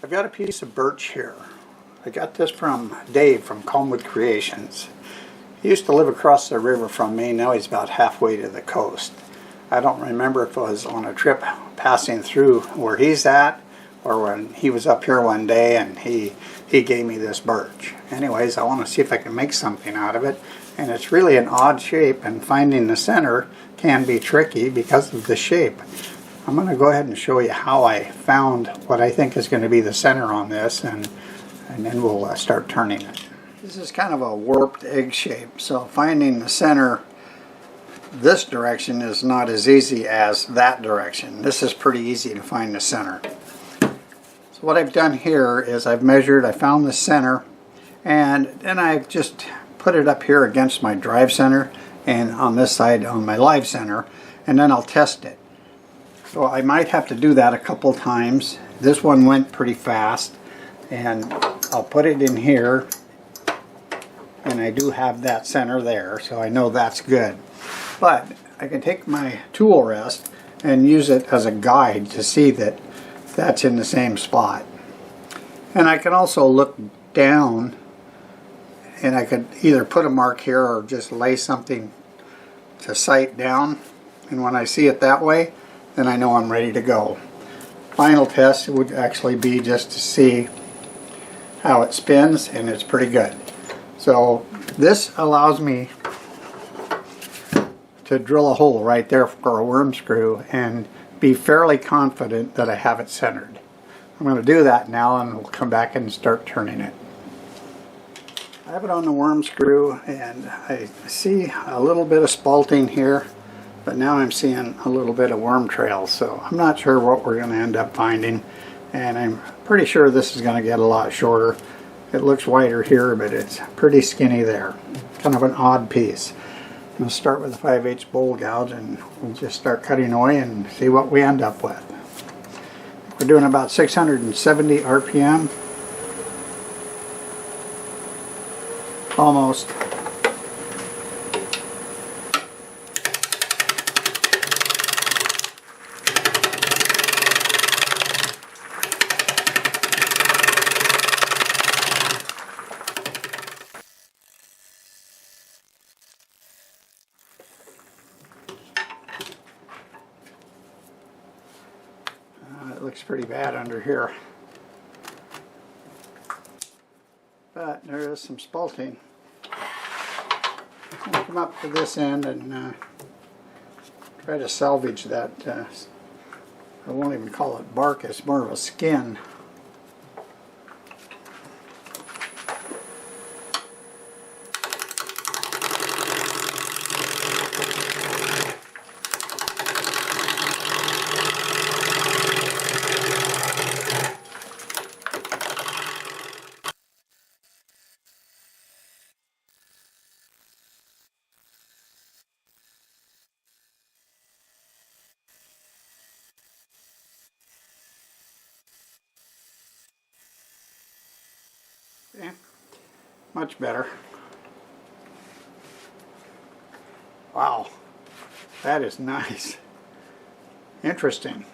I've got a piece of birch here. I got this from Dave from Calmwood Creations. He used to live across the river from me. Now he's about halfway to the coast. I don't remember if it was on a trip passing through where he's at or when he was up here one day and he gave me this birch. Anyways, I want to see if I can make something out of it. And it's really an odd shape, and finding the center can be tricky because of the shape. I'm going to go ahead and show you how I found what I think is going to be the center on this, and then we'll start turning it. This is kind of a warped egg shape, so finding the center this direction is not as easy as that direction. This is pretty easy to find the center. So what I've done here is I've measured, I found the center, and then I've just put it up here against my drive center and on this side on my live center, and then I'll test it. So I might have to do that a couple times. This one went pretty fast, and I'll put it in here, and I do have that center there, so I know that's good. But I can take my tool rest and use it as a guide to see that that's in the same spot. And I can also look down, and I could either put a mark here or just lay something to sight down, and when I see it that way, then I know I'm ready to go. Final test would actually be just to see how it spins, and it's pretty good. So this allows me to drill a hole right there for a worm screw and be fairly confident that I have it centered. I'm going to do that now, and we'll come back and start turning it. I have it on the worm screw, and I see a little bit of spalting here, but now I'm seeing a little bit of worm trails, so I'm not sure what we're going to end up finding, and I'm pretty sure this is going to get a lot shorter. It looks wider here, but it's pretty skinny there. Kind of an odd piece. We'll start with a 5/8 bowl gouge, and we'll just start cutting away and see what we end up with. We're doing about 670 RPM. Almost. It looks pretty bad under here, but there is some spalting. I'm going to come up to this end and try to salvage that. I won't even call it bark, it's more of a skin. Okay. Much better. Wow, that is nice. Interesting.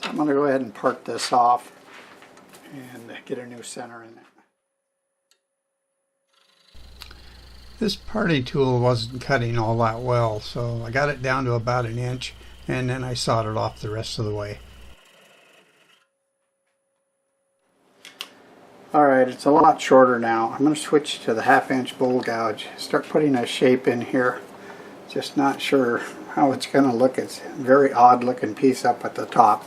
I'm going to go ahead and part this off and get a new center in it. This party tool wasn't cutting all that well, so I got it down to about 1 inch, and then I sawed it off the rest of the way. Alright, it's a lot shorter now. I'm going to switch to the 1/2 inch bowl gouge. Start putting a shape in here. Just not sure how it's going to look. It's a very odd looking piece up at the top.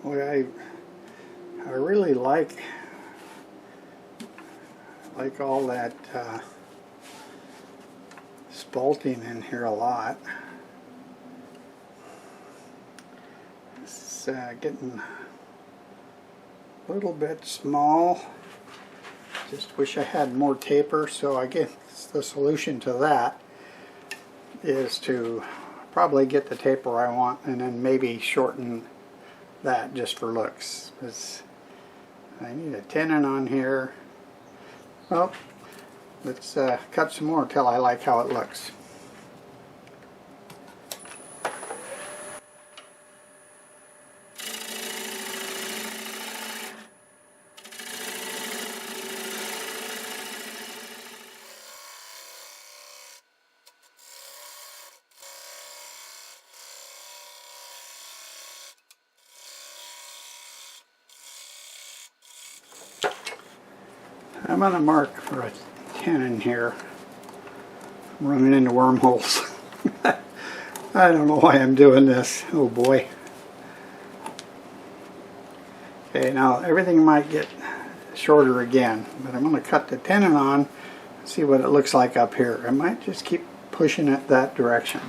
Well, I really like all that spalting in here a lot. It's getting a little bit small. Just wish I had more taper, so I guess the solution to that is to probably get the taper I want and then maybe shorten that just for looks. Because I need a tenon on here. Well, let's cut some more till I like how it looks. I'm going to mark for a tenon here. I'm running into wormholes. I don't know why I'm doing this. Oh boy. Okay, now everything might get shorter again, but I'm going to cut the tenon on, see what it looks like up here. I might just keep pushing it that direction.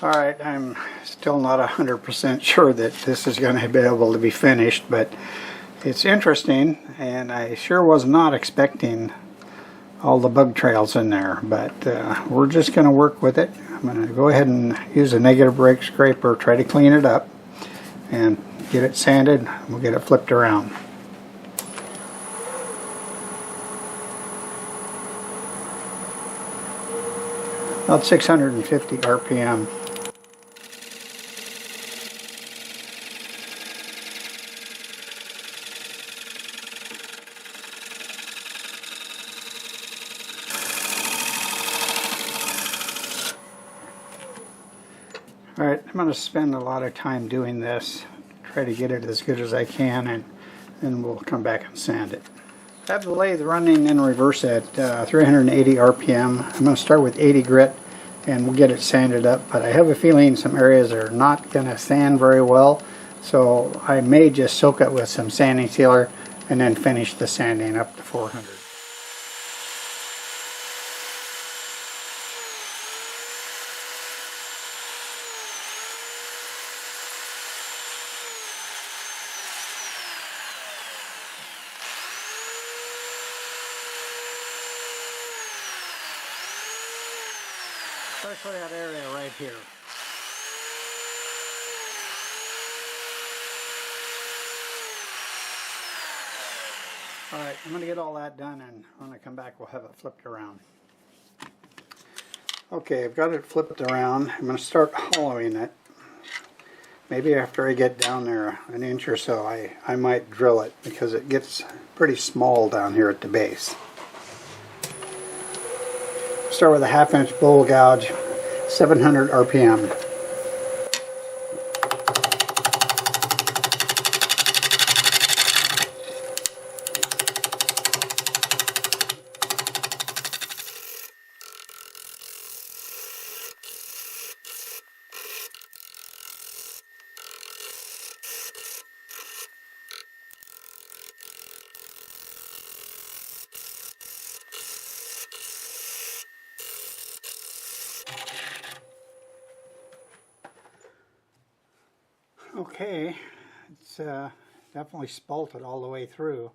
Alright, I'm still not 100% sure that this is going to be able to be finished, but it's interesting, and I sure was not expecting all the bug trails in there, but we're just going to work with it. I'm going to go ahead and use a negative rake scraper, try to clean it up, and get it sanded. We'll get it flipped around. About 650 RPM. Alright, I'm going to spend a lot of time doing this, try to get it as good as I can, and then we'll come back and sand it. I have the lathe running in reverse at 380 RPM. I'm going to start with 80 grit and we'll get it sanded up, but I have a feeling some areas are not going to sand very well, so I may just soak it with some sanding sealer and then finish the sanding up to 400. Especially that area right here. Alright, I'm going to get all that done, and when I come back we'll have it flipped around. Okay, I've got it flipped around. I'm going to start hollowing it. Maybe after I get down there an inch or so I might drill it, because it gets pretty small down here at the base. Start with a 1/2 inch bowl gouge, 700 RPM. Okay, it's definitely spalted all the way through.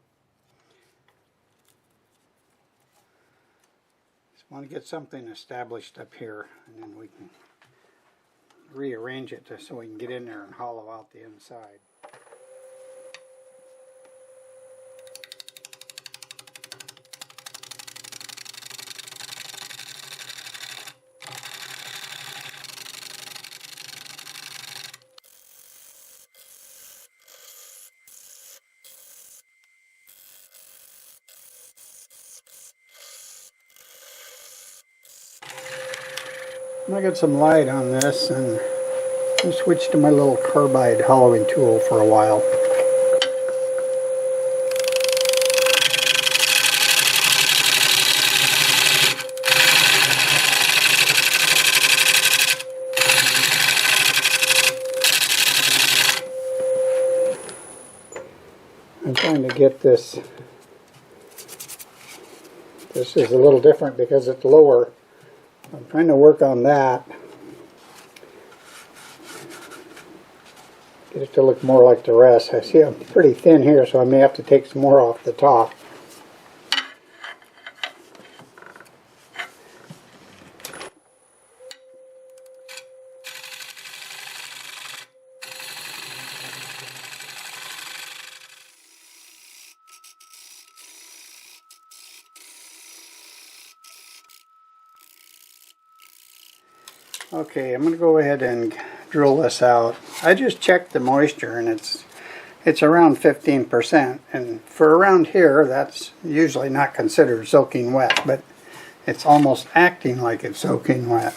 Just want to get something established up here, and then we can rearrange it so we can get in there and hollow out the inside. I got some light on this, and I switched to my little carbide hollowing tool for a while. I'm trying to get this. This is a little different because it's lower. I'm trying to work on that. Get it to look more like the rest. I see I'm pretty thin here, so I may have to take some more off the top. Okay, I'm going to go ahead and drill this out. I just checked the moisture, and it's around 15%, and for around here that's usually not considered soaking wet, but it's almost acting like it's soaking wet.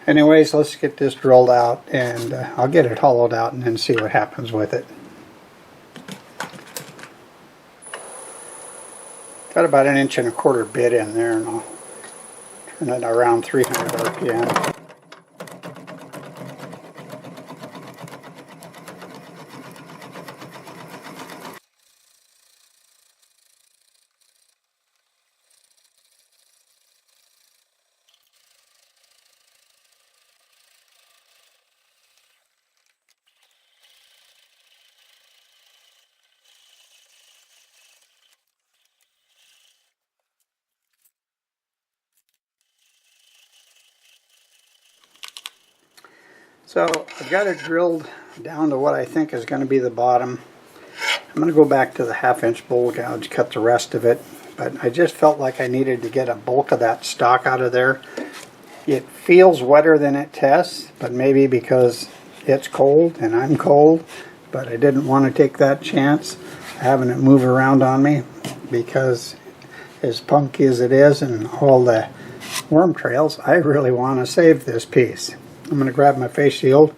Anyways, let's get this drilled out, and I'll get it hollowed out and then see what happens with it. Got about 1.25 inch bit in there, and I'll turn it around 300 RPM. So I've got it drilled down to what I think is going to be the bottom. I'm going to go back to the 1/2 inch bowl gouge, cut the rest of it, but I just felt like I needed to get a bulk of that stock out of there. It feels wetter than it tests, but maybe because it's cold and I'm cold, but I didn't want to take that chance having it move around on me, because as punky as it is and all the worm trails, I really want to save this piece. I'm going to grab my face shield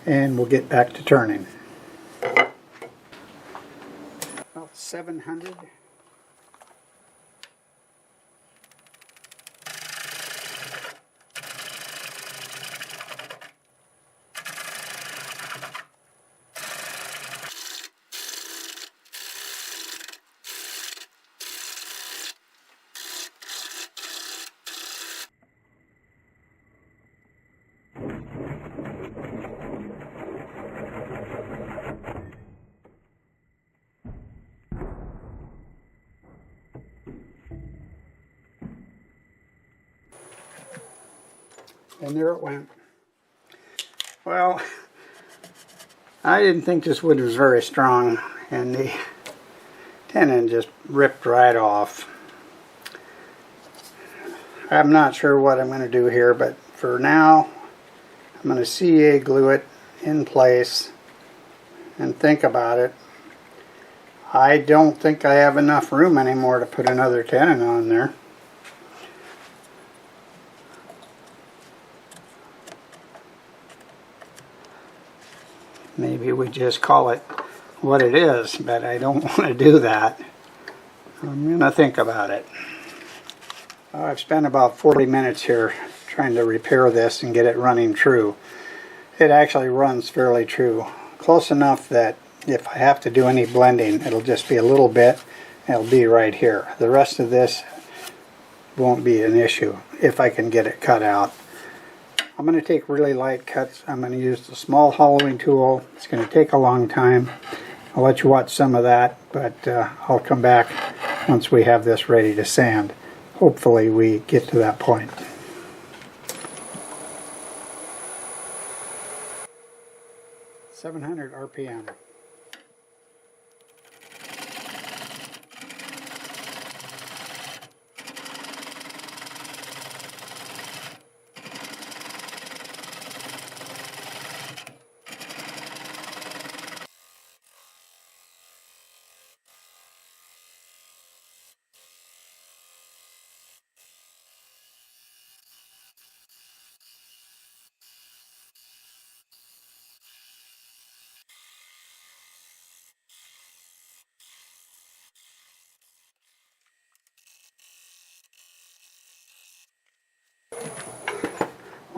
and we'll get back to turning. About 700. And there it went. Well, I didn't think this wood was very strong, and the tenon just ripped right off. I'm not sure what I'm going to do here, but for now I'm going to CA glue it in place and think about it. I don't think I have enough room anymore to put another tenon on there. Maybe we just call it what it is, but I don't want to do that. I'm going to think about it. I've spent about 40 minutes here trying to repair this and get it running true. It actually runs fairly true. Close enough that if I have to do any blending, it'll just be a little bit, and it'll be right here. The rest of this won't be an issue if I can get it cut out. I'm going to take really light cuts. I'm going to use the small hollowing tool. It's going to take a long time. I'll let you watch some of that, but I'll come back once we have this ready to sand. Hopefully we get to that point. .700 RPM.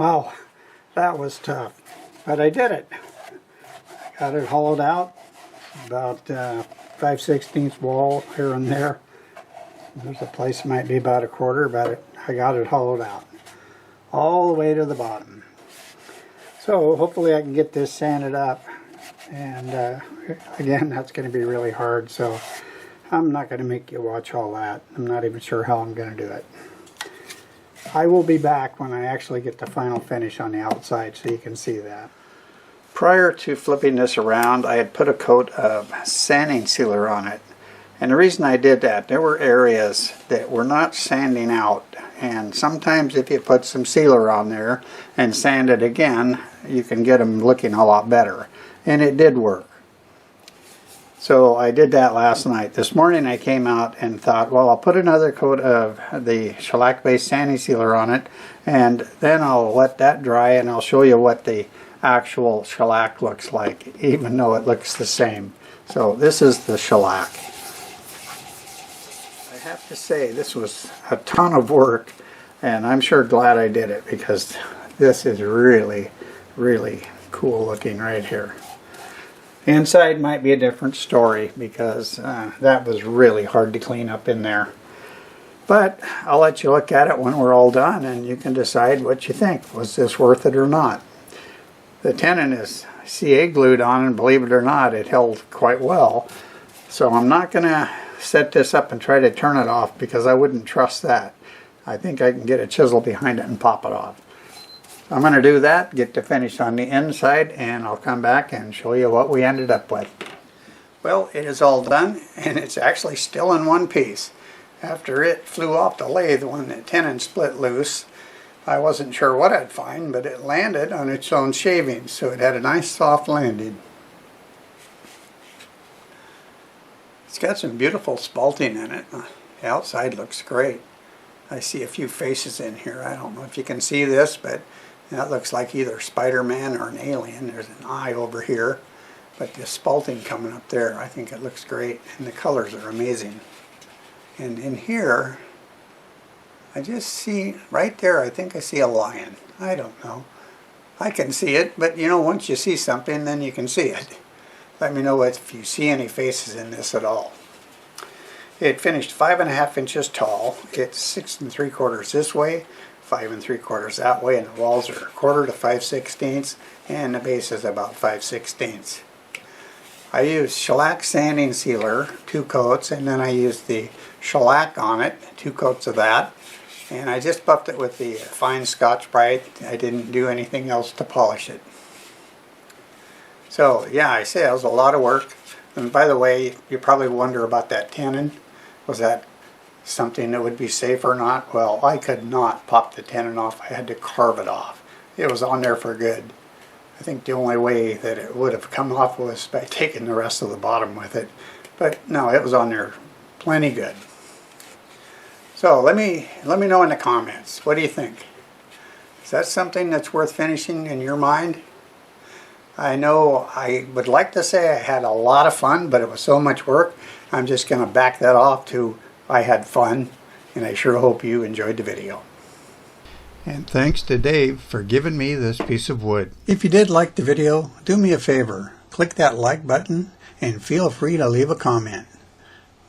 Wow, that was tough, but I did it. Got it hollowed out, about 5/16 wall here and there. There's a place might be about a quarter, but I got it hollowed out all the way to the bottom. So hopefully I can get this sanded up, and again, that's going to be really hard, so I'm not going to make you watch all that. I'm not even sure how I'm going to do it. I will be back when I actually get the final finish on the outside so you can see that. Prior to flipping this around, I had put a coat of sanding sealer on it. And the reason I did that, there were areas that were not sanding out. And sometimes if you put some sealer on there and sand it again, you can get them looking a lot better. And it did work. So I did that last night. This morning I came out and thought, well, I'll put another coat of the shellac based sanding sealer on it, and then I'll let that dry and I'll show you what the actual shellac looks like, even though it looks the same. So this is the shellac. I have to say this was a ton of work, and I'm sure glad I did it, because this is really, really cool looking right here. The inside might be a different story, because that was really hard to clean up in there. But I'll let you look at it when we're all done, and you can decide what you think. Was this worth it or not? The tenon is CA glued on, and believe it or not, it held quite well. So I'm not going to set this up and try to turn it off, because I wouldn't trust that. I think I can get a chisel behind it and pop it off. I'm going to do that, get the finish on the inside, and I'll come back and show you what we ended up with. Well, it is all done, and it's actually still in one piece. After it flew off the lathe when the tenon split loose, I wasn't sure what I'd find, but it landed on its own shavings, so it had a nice soft landing. It's got some beautiful spalting in it. The outside looks great. I see a few faces in here. I don't know if you can see this, but that looks like either Spider-Man or an alien. There's an eye over here, but the spalting coming up there, I think it looks great, and the colors are amazing. And in here, I just see, right there, I think I see a lion. I don't know. I can see it, but you know, once you see something, then you can see it. Let me know if you see any faces in this at all. It finished 5.5 inches tall. It's 6 3/4 this way, 5 3/4 that way, and the walls are 1/4 to 5/16, and the base is about 5/16. I used shellac sanding sealer, 2 coats, and then I used the shellac on it, 2 coats of that, and I just buffed it with the fine Scotch-Brite. I didn't do anything else to polish it. So yeah, I say it was a lot of work. And by the way, you probably wonder about that tenon. Was that something that would be safe or not? Well, I could not pop the tenon off. I had to carve it off. It was on there for good. I think the only way that it would have come off was by taking the rest of the bottom with it. But no, it was on there plenty good. So let me know in the comments. What do you think? Is that something that's worth finishing in your mind? I know I would like to say I had a lot of fun, but it was so much work. I'm just going to back that off to I had fun, and I sure hope you enjoyed the video. And thanks to Dave for giving me this piece of wood. If you did like the video, do me a favor. Click that like button and feel free to leave a comment.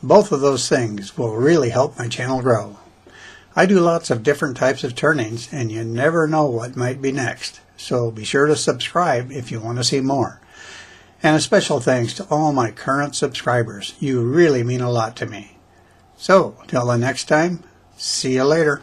Both of those things will really help my channel grow. I do lots of different types of turnings, and you never know what might be next. So be sure to subscribe if you want to see more. And a special thanks to all my current subscribers. You really mean a lot to me. So, till the next time, see you later.